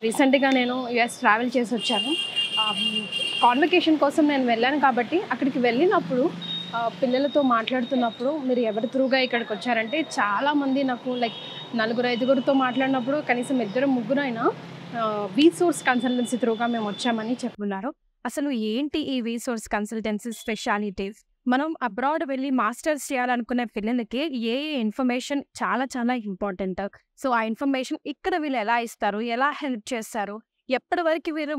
రీసెంట్‌గా నేను US travel చేసొచ్చాను. Convocation కోసం నేను వెళ్ళాను కాబట్టి అక్కడికి వెళ్ళినప్పుడు పిల్లలతో మాట్లాడుతున్నప్పుడు మీరు ఎవరి త్రూగా ఇక్కడికొచ్చారంటే చాలామంది నాకు లైక్ నలుగురు, ఐదుగురితో మాట్లాడినప్పుడు కనీసం ఇద్దరు, ముగ్గురైనా వీసోర్స్ కన్సల్టెన్సీ త్రూగా మేము వచ్చామని చెప్తున్నారు. అసలు ఏంటి ఈ వీసోర్స్ కన్సల్టెన్సీ స్పెషాలిటీస్? మనం అబ్రాడ్ వెళ్ళి మాస్టర్స్ చేయాలనుకునే పిల్లలకి ఏ ఇన్ఫర్మేషన్ చాలా చాలా ఇంపార్టెంట్. సో ఆ ఇన్ఫర్మేషన్ ఇక్కడ వీళ్ళు ఎలా ఇస్తారు, ఎలా హెల్ప్ చేస్తారు, ఎప్పటి వరకు వీరు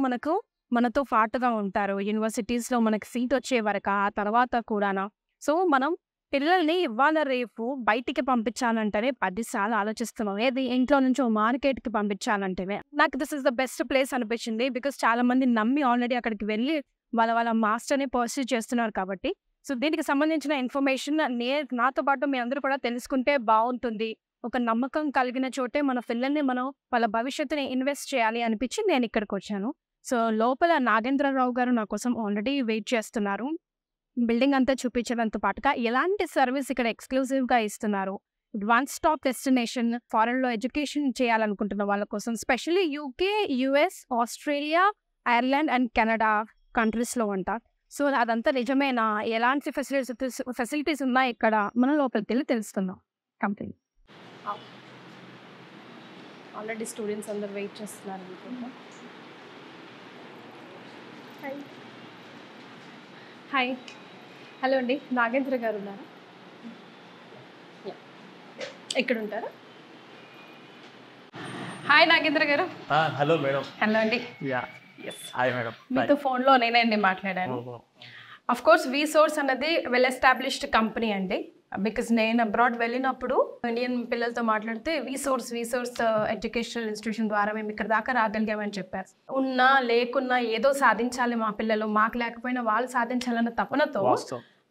మనతో పాటుగా ఉంటారు, యూనివర్సిటీస్లో మనకి సీట్ వచ్చే వరకు, ఆ తర్వాత కూడానా. సో మనం పిల్లల్ని ఇవాళ రేపు బయటికి పంపించాలంటేనే 10 సార్లు ఆలోచిస్తున్నాం. ఏది ఇంట్లో నుంచి మార్కెట్కి పంపించాలంటేనే నాకు this is the best place అనిపించింది. బికాస్ చాలా మంది నమ్మి ఆల్రెడీ అక్కడికి వెళ్ళి వాళ్ళ మాస్టర్ని పర్సూ చేస్తున్నారు కాబట్టి. సో దీనికి సంబంధించిన ఇన్ఫర్మేషన్ నాతో పాటు మీ అందరూ కూడా తెలుసుకుంటే బాగుంటుంది. ఒక నమ్మకం కలిగిన చోటే మన పిల్లల్ని మనం వాళ్ళ భవిష్యత్తుని ఇన్వెస్ట్ చేయాలి అనిపించి నేను ఇక్కడికి వచ్చాను. సో లోపల నాగేంద్రరావు గారు నా కోసం ఆల్రెడీ వెయిట్ చేస్తున్నారు. బిల్డింగ్ అంతా చూపించడంతో పాటుగా ఎలాంటి సర్వీస్ ఇక్కడ ఎక్స్క్లూజివ్గా ఇస్తున్నారు, వన్ స్టాప్ డెస్టినేషన్ ఫారెన్లో ఎడ్యుకేషన్ చేయాలనుకుంటున్న వాళ్ళ కోసం, specially UK, US, Australia, Ireland and Canada కంట్రీస్లో అంట. సో అదంతా నిజమేనా, ఎలాంటి ఫెసిలిటీస్ ఉన్నాయి ఇక్కడ, మనం లోపలికి వెళ్ళి తెలుస్తున్నాం కంపెనీ. ఆల్రెడీ స్టూడెంట్స్ అందరు వెయిట్ చేస్తున్నారు అనుకుంటా. హాయ్, హలో అండి, నాగేంద్ర గారు ఉన్నారా? ఎక్కడ ఉంటారా? హాయ్ నాగేంద్ర గారు. Hello madam. హలో అండి. Hi madam. మీతో ఫోన్లో నేనండి మాట్లాడాను. అఫ్ కోర్స్ వీసోర్స్ అన్నది వెల్ ఎస్టాబ్లిష్డ్ కంపెనీ అండి. బికాస్ నేను అబ్రాడ్ వెళ్ళినప్పుడు ఇండియన్ పిల్లలతో మాట్లాడితే వీసోర్స్ ఎడ్యుకేషనల్ ఇన్స్టిట్యూషన్ ద్వారా మేము ఇక్కడ దాకా రాగలిగామని చెప్పారు. ఉన్నా లేకున్నా ఏదో సాధించాలి మా పిల్లలు, మాకు లేకపోయినా వాళ్ళు సాధించాలన్న తపనతో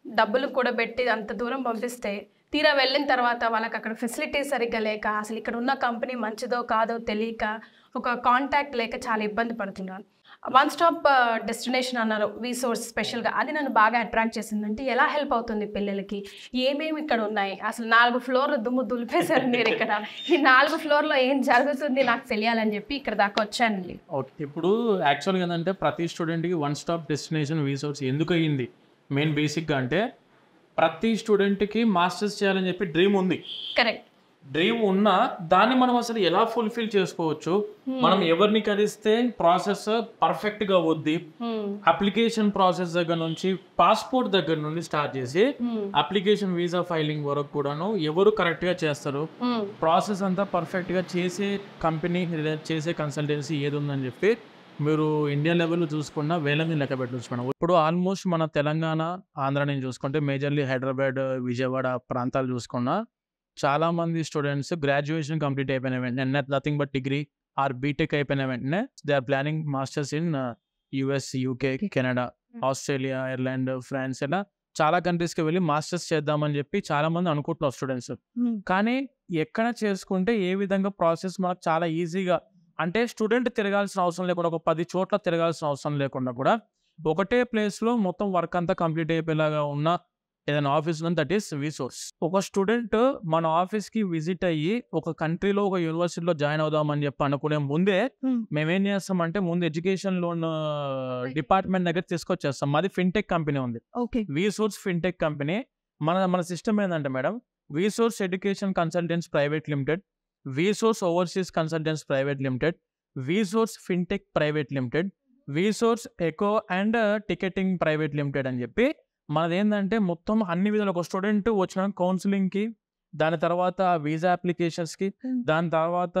డబ్బులు కూడా పెట్టి అంత దూరం పంపిస్తే తీరా వెళ్ళిన తర్వాత వాళ్ళకి అక్కడ ఫెసిలిటీస్ సరిగ్గా లేక, అసలు ఇక్కడ ఉన్న కంపెనీ మంచిదో కాదో తెలియక, ఒక కాంటాక్ట్ లేక చాలా ఇబ్బంది పడుతున్నాను. వన్ స్టాప్ డెస్టినేషన్ అన్నారు వీసోర్స్ స్పెషల్గా, అది నన్ను బాగా అట్రాక్ట్ చేసిందంటే ఎలా హెల్ప్ అవుతుంది పిల్లలకి, ఏమేమి ఇక్కడ ఉన్నాయి, అసలు 4 ఫ్లోర్లు దుమ్ము దులిపేశారు మీరు ఇక్కడ, ఈ 4 ఫ్లోర్లో ఏం జరుగుతుంది నాకు తెలియాలని చెప్పి ఇక్కడ దాకా వచ్చానండి. ఓకే, ఇప్పుడు యాక్చువల్గా ఏంటంటే ప్రతి స్టూడెంట్కి వన్ స్టాప్ డెస్టినేషన్ వీసోర్స్ ఎందుకు అయ్యింది మెయిన్ బేసిక్గా అంటే, ప్రతి స్టూడెంట్కి మాస్టర్స్ చేయాలని చెప్పి డ్రీమ్ ఉంది. కరెక్ట్. డ్రీమ్ ఉన్నా దాన్ని మనం అసలు ఎలా ఫుల్ఫిల్ చేసుకోవచ్చు, మనం ఎవరిని కలిస్తే ప్రాసెస్ పర్ఫెక్ట్గా అవుద్ది, అప్లికేషన్ ప్రాసెస్ దగ్గర నుంచి పాస్పోర్ట్ దగ్గర నుండి స్టార్ట్ చేసి అప్లికేషన్ వీసా ఫైలింగ్ వరకు కూడాను ఎవరు కరెక్ట్గా చేస్తారు, ప్రాసెస్ అంతా పర్ఫెక్ట్గా చేసే కంపెనీ చేసే కన్సల్టెన్సీ ఏది ఉందని చెప్పి మీరు ఇండియా లెవెల్లో చూసుకున్న వేలని లెక్క పెట్టవచ్చు మేడం. ఇప్పుడు ఆల్మోస్ట్ మన తెలంగాణ, ఆంధ్ర నుంచి చూసుకుంటే మేజర్లీ హైదరాబాద్, విజయవాడ ప్రాంతాలు చూసుకున్నా చాలా మంది స్టూడెంట్స్ గ్రాడ్యుయేషన్ కంప్లీట్ అయిపోయిన వెంటనే nothing but degree or BTech అయిపోయిన వెంటనే they are planning masters in US, UK, Canada, Australia, Ireland, France, ఇలా చాలా కంట్రీస్కి వెళ్ళి మాస్టర్స్ చేద్దామని చెప్పి చాలా మంది అనుకుంటున్నారు స్టూడెంట్స్. కానీ ఎక్కడ చేసుకుంటే ఏ విధంగా ప్రాసెస్ మనకు చాలా ఈజీగా, అంటే స్టూడెంట్ తిరగాల్సిన అవసరం లేకుండా, ఒక 10 చోట్ల తిరగాల్సిన అవసరం లేకుండా కూడా ఒకటే ప్లేస్లో మొత్తం వర్క్ అంతా కంప్లీట్ అయిపోయేలాగా ఉన్న ఏదైనా ఆఫీస్ ఉంది, దట్ ఈస్ వీసోర్స్. ఒక స్టూడెంట్ మన ఆఫీస్కి విజిట్ అయ్యి ఒక కంట్రీలో ఒక యూనివర్సిటీలో జాయిన్ అవుదామని చెప్పి అనుకునే ముందే మేమేం చేస్తామంటే ముందు ఎడ్యుకేషన్ లోన్ డిపార్ట్మెంట్ దగ్గర తీసుకొచ్చేస్తాం. మాది ఫిన్టెక్ కంపెనీ ఉంది, వీసోర్స్ ఫిన్టెక్ కంపెనీ. మన సిస్టమ్ ఏంటంటే madam, Vsource education consultants private limited, Vsource overseas consultants private limited, Vsource fintech private limited, Vsource eco and ticketing private limited అని చెప్పి మనది ఏంటంటే మొత్తం అన్ని విధాలు. ఒక స్టూడెంట్ వచ్చిన కౌన్సిలింగ్కి, దాని తర్వాత వీసా అప్లికేషన్స్కి, దాని తర్వాత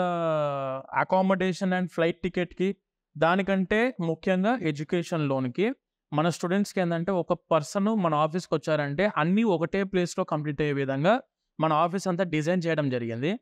అకామిడేషన్ అండ్ ఫ్లైట్ టికెట్కి, దానికంటే ముఖ్యంగా ఎడ్యుకేషన్ లోన్కి మన స్టూడెంట్స్కి ఏంటంటే ఒక పర్సన్ మన ఆఫీస్కి వచ్చారంటే అన్నీ ఒకటే ప్లేస్లో కంప్లీట్ అయ్యే విధంగా మన ఆఫీస్ అంతా డిజైన్ చేయడం జరిగింది.